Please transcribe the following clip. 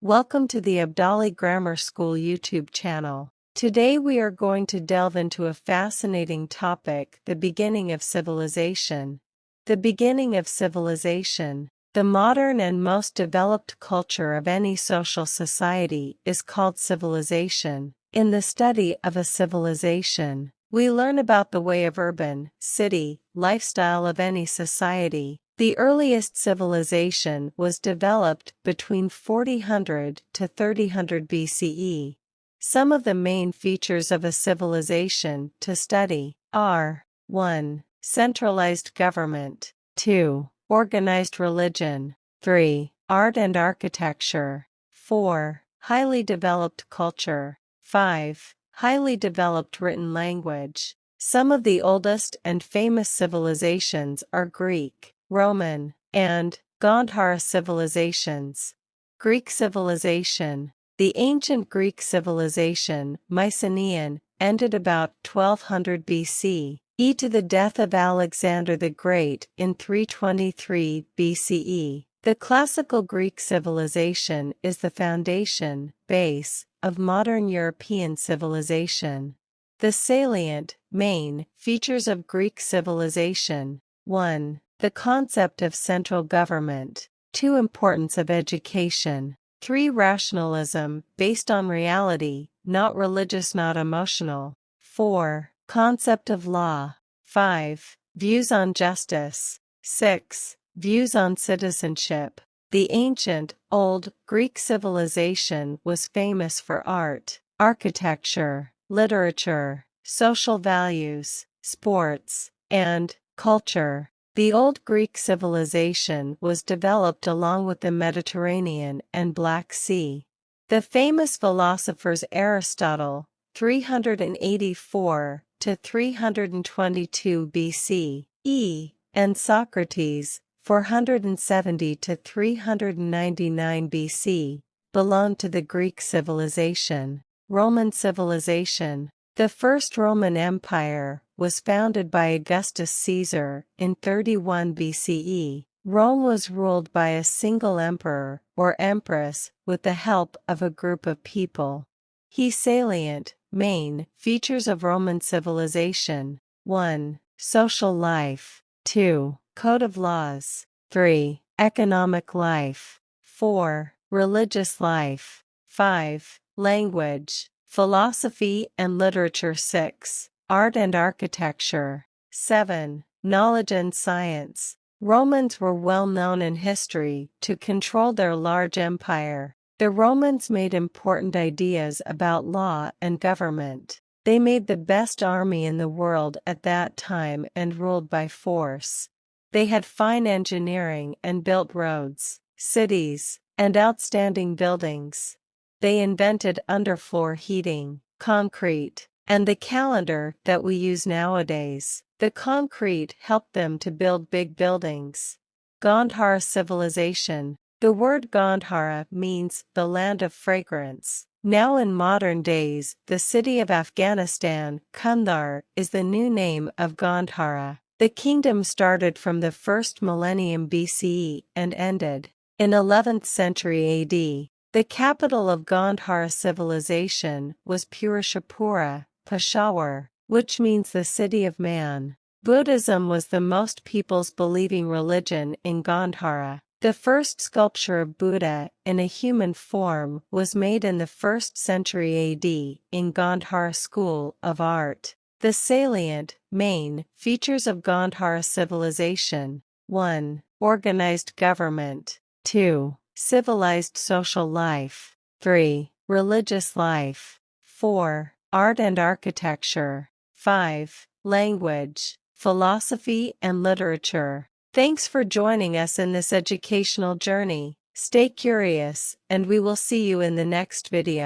Welcome to the Abdali Grammar School YouTube channel. Today we are going to delve into a fascinating topic, the beginning of civilization. The beginning of civilization. The modern and most developed culture of any social society is called civilization. In the study of a civilization, we learn about the way of urban, city, lifestyle of any society. The earliest civilization was developed between 4000 to 3000 BCE. Some of the main features of a civilization to study are 1. Centralized government, 2. Organized religion, 3. Art and architecture, 4. Highly developed culture, 5. Highly developed written language. Some of the oldest and famous civilizations are Greek, Roman, and Gandhara civilizations. Greek civilization. The ancient Greek civilization, Mycenaean, ended about 1200 BC, to the death of Alexander the Great in 323 BCE. The classical Greek civilization is the foundation, base, of modern European civilization. The salient, main, features of Greek civilization. 1. The concept of central government. 2. Importance of education. 3. Rationalism, based on reality, not religious, not emotional. 4. Concept of law. 5. Views on justice. 6. Views on citizenship. The ancient, old, Greek civilization was famous for art, architecture, literature, social values, sports, and culture. The old Greek civilization was developed along with the Mediterranean and Black Sea. The famous philosophers Aristotle, 384 to 322 BC, and Socrates, 470 to 399 BC, belonged to the Greek civilization. Roman civilization. The first Roman Empire was founded by Augustus Caesar in 31 BCE. Rome was ruled by a single emperor or empress with the help of a group of people. Salient, main, features of Roman civilization. 1. Social life. 2. Code of laws. 3. Economic life. 4. Religious life. 5. Language, philosophy and literature. 6. Art and architecture. 7. Knowledge and science. Romans were well known in history to control their large empire. The Romans made important ideas about law and government. They made the best army in the world at that time and ruled by force. They had fine engineering and built roads, cities, and outstanding buildings. They invented underfloor heating, concrete, and the calendar that we use nowadays. The concrete helped them to build big buildings. Gandhara civilization. The word Gandhara means the land of fragrance. Now in modern days, the city of Afghanistan, Kandahar, is the new name of Gandhara. The kingdom started from the first millennium BCE and ended in 11th century AD. The capital of Gandhara civilization was Purishapura, Peshawar, which means the city of man. Buddhism was the most people's believing religion in Gandhara. The first sculpture of Buddha in a human form was made in the 1st century AD in Gandhara School of Art. The salient, main, features of Gandhara civilization. 1. Organized government. 2. Civilized social life. 3. Religious life. 4. Art and architecture. 5. Language, philosophy and literature. Thanks for joining us in this educational journey. Stay curious, and we will see you in the next video.